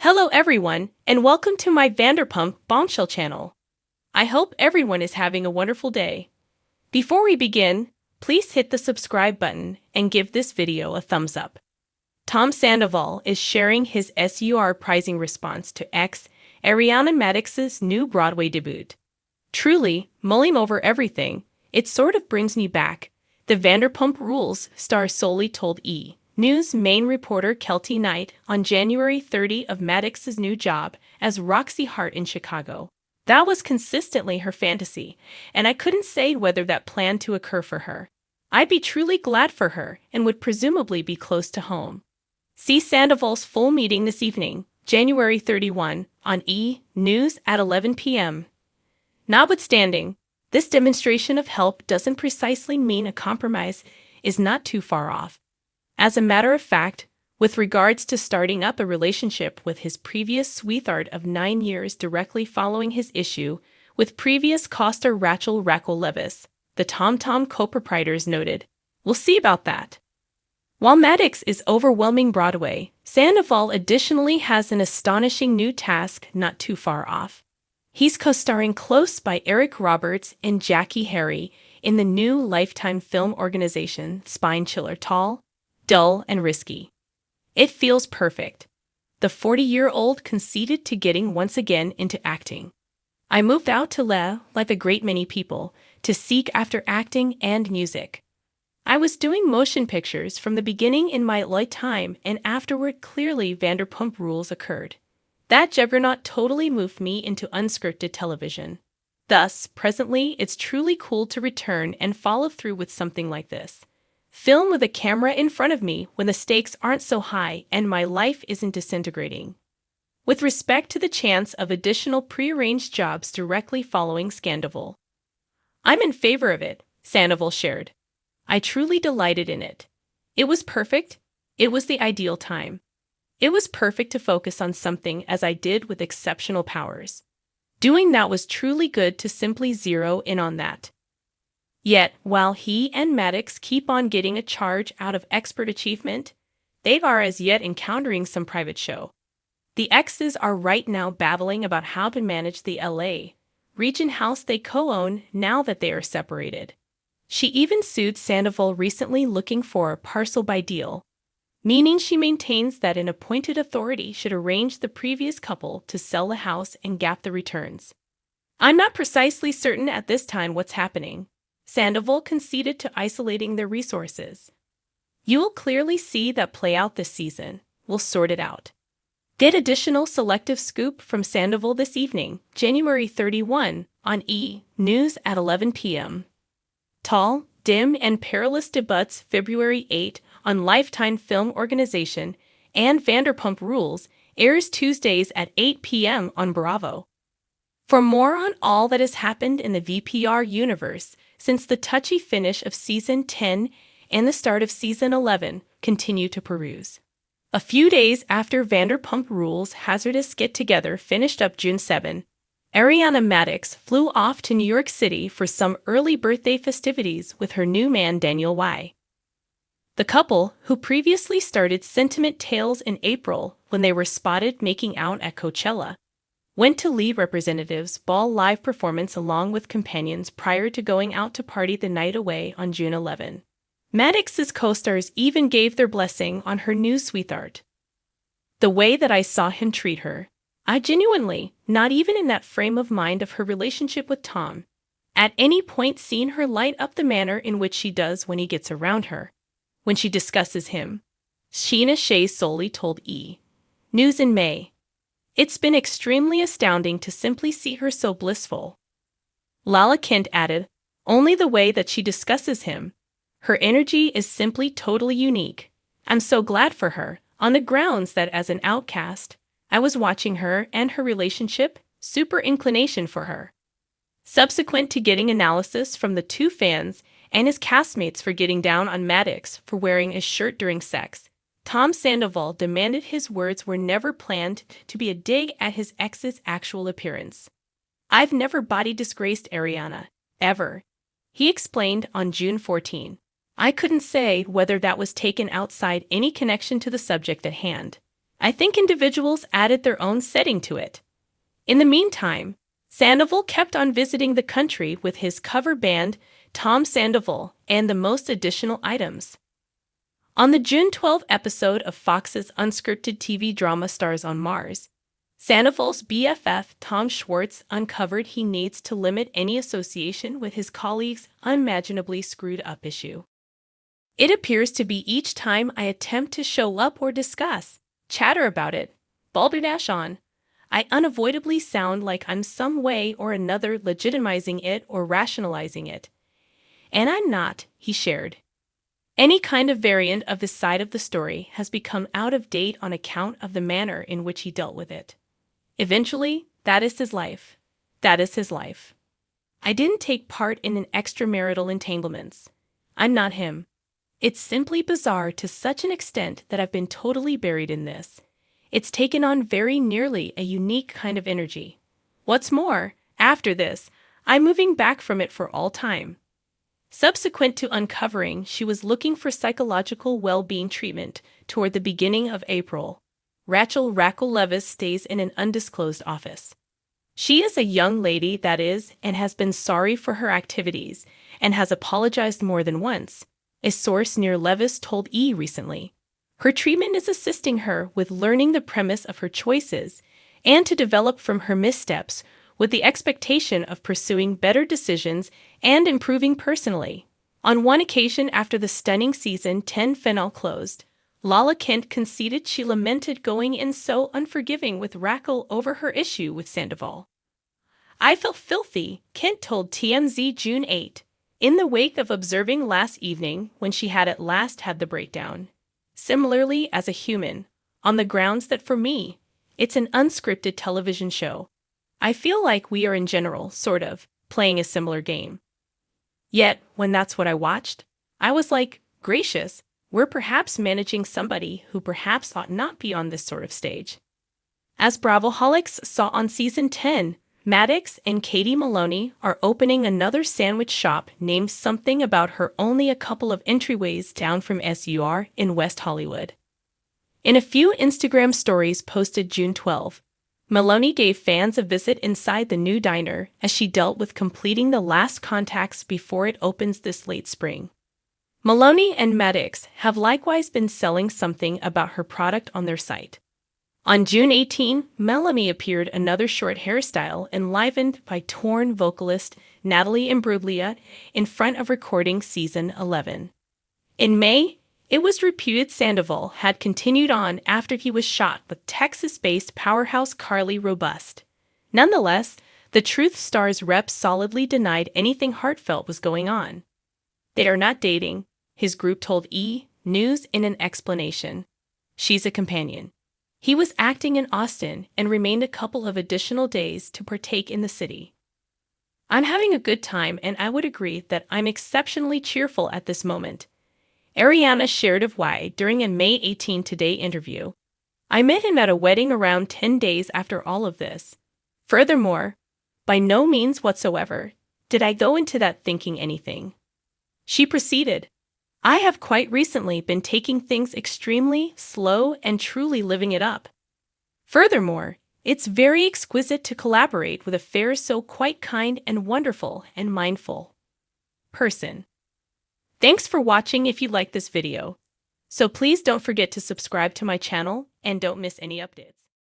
Hello everyone, and welcome to my Vanderpump Bombshell channel. I hope everyone is having a wonderful day. Before we begin, please hit the subscribe button and give this video a thumbs up. Tom Sandoval is sharing his surprising response to Ariana Madix's new Broadway debut. Truly, mulling over everything, it sort of brings me back. The Vanderpump Rules star solely told News main reporter Kelty Knight on January 30 of Madix's new job as Roxy Hart in Chicago. That was consistently her fantasy, and I couldn't say whether that planned to occur for her. I'd be truly glad for her and would presumably be close to home. See Sandoval's full meeting this evening, January 31, on News at 11 p.m. Notwithstanding, this demonstration of help doesn't precisely mean a compromise is not too far off. As a matter of fact, with regards to starting up a relationship with his previous sweetheart of 9 years directly following his issue with previous co-star Rachel Leviss, the Tom Tom co-proprietors noted, "We'll see about that." While Madix is overwhelming Broadway, Sandoval additionally has an astonishing new task not too far off. He's co-starring Close by Eric Roberts and Jackie Harry in the new Lifetime film organization Spine Chiller Tall, Dull, and Risky. It feels perfect. The 40-year-old conceded to getting once again into acting. "I moved out to like a great many people, to seek after acting and music. I was doing motion pictures from the beginning in my lifetime, and afterward clearly Vanderpump Rules occurred. That juggernaut totally moved me into unscripted television. Thus, presently it's truly cool to return and follow through with something like this. Film with a camera in front of me when the stakes aren't so high and my life isn't disintegrating." With respect to the chance of additional prearranged jobs directly following Sandoval, "I'm in favor of it," Sandoval shared. "I truly delighted in it. It was perfect. It was the ideal time. It was perfect to focus on something as I did with exceptional powers. Doing that was truly good to simply zero in on that." Yet, while he and Madix keep on getting a charge out of expert achievement, they are as yet encountering some private show. The exes are right now babbling about how to manage the LA region house they co-own now that they are separated. She even sued Sandoval recently looking for a parcel by deal, meaning she maintains that an appointed authority should arrange the previous couple to sell the house and gap the returns. "I'm not precisely certain at this time what's happening," Sandoval conceded to isolating their resources. "You will clearly see that play out this season. We'll sort it out." Get additional selective scoop from Sandoval this evening, January 31, on News at 11 p.m. Tall, Dim, and Perilous debuts February 8 on Lifetime Film Organization, and Vanderpump Rules airs Tuesdays at 8 p.m. on Bravo. For more on all that has happened in the VPR universe since the touchy finish of Season 10 and the start of Season 11, continue to peruse. A few days after Vanderpump Rules' hazardous get-together finished up June 7, Ariana Madix flew off to New York City for some early birthday festivities with her new man Daniel Y. The couple, who previously started Sentiment Tales in April when they were spotted making out at Coachella, went to lead Representatives' Ball live performance along with companions prior to going out to party the night away on June 11. Madix's co-stars even gave their blessing on her new sweetheart. "The way that I saw him treat her, I genuinely, not even in that frame of mind of her relationship with Tom, at any point seen her light up the manner in which she does when he gets around her, when she discusses him," Sheena Shea solely told News in May. "It's been extremely astounding to simply see her so blissful." Lala Kent added, "Only the way that she discusses him. Her energy is simply totally unique. I'm so glad for her, on the grounds that as an outcast, I was watching her and her relationship, super inclination for her." Subsequent to getting analysis from the two fans and his castmates for getting down on Madix for wearing a shirt during sex, Tom Sandoval demanded his words were never planned to be a dig at his ex's actual appearance. "I've never body disgraced Ariana, ever," he explained on June 14. "I couldn't say whether that was taken outside any connection to the subject at hand. I think individuals added their own setting to it. In the meantime, Sandoval kept on visiting the country with his cover band, Tom Sandoval, and the most additional items. On the June 12 episode of Fox's unscripted TV drama Stars on Mars, Sandoval's BFF Tom Schwartz uncovered he needs to limit any association with his colleagues' unimaginably screwed-up issue. It appears to be each time I attempt to show up or discuss, chatter about it, balderdash on, I unavoidably sound like I'm some way or another legitimizing it or rationalizing it. And I'm not, he shared. Any kind of variant of his side of the story has become out of date on account of the manner in which he dealt with it. Eventually, that is his life. That is his life. I didn't take part in an extramarital entanglements. I'm not him. It's simply bizarre to such an extent that I've been totally buried in this. It's taken on very nearly a unique kind of energy. What's more, after this, I'm moving back from it for all time. Subsequent to uncovering she was looking for psychological well-being treatment toward the beginning of April, Rachel Levis stays in an undisclosed office. She is a young lady that is and has been sorry for her activities and has apologized more than once, a source near Levis told E! Recently. Her treatment is assisting her with learning the premise of her choices and to develop from her missteps with the expectation of pursuing better decisions and improving personally. On one occasion after the stunning season 10 finale closed, Lala Kent conceded she lamented going in so unforgiving with Raquel over her issue with Sandoval. I felt filthy, Kent told TMZ June 8, in the wake of observing last evening when she had at last had the breakdown. Similarly as a human, on the grounds that for me, it's an unscripted television show. I feel like we are in general, sort of, playing a similar game. Yet, when that's what I watched, I was like, gracious, we're perhaps managing somebody who perhaps ought not be on this sort of stage. As Bravoholics saw on season 10, Madix and Katie Maloney are opening another sandwich shop named something about her only a couple of entryways down from SUR in West Hollywood. In a few Instagram stories posted June 12, Maloney gave fans a visit inside the new diner as she dealt with completing the last contacts before it opens this late spring. Maloney and Madix have likewise been selling something about her product on their site. On June 18, Melanie appeared another short hairstyle enlivened by torn vocalist Natalie Imbruglia in front of recording season 11. In May, it was reputed Sandoval had continued on after he was shot with Texas-based powerhouse Carly Robust. Nonetheless, the Truth Stars rep solidly denied anything heartfelt was going on. They are not dating, his group told E! News in an explanation. She's a companion. He was acting in Austin and remained a couple of additional days to partake in the city. I'm having a good time and I would agree that I'm exceptionally cheerful at this moment. Ariana shared of why during a May 18 Today interview. I met him at a wedding around 10 days after all of this. Furthermore, by no means whatsoever did I go into that thinking anything. She proceeded, I have quite recently been taking things extremely slow and truly living it up. Furthermore, it's very exquisite to collaborate with a fair so quite kind and wonderful and mindful person. Thanks for watching if you like this video. So please don't forget to subscribe to my channel and don't miss any updates.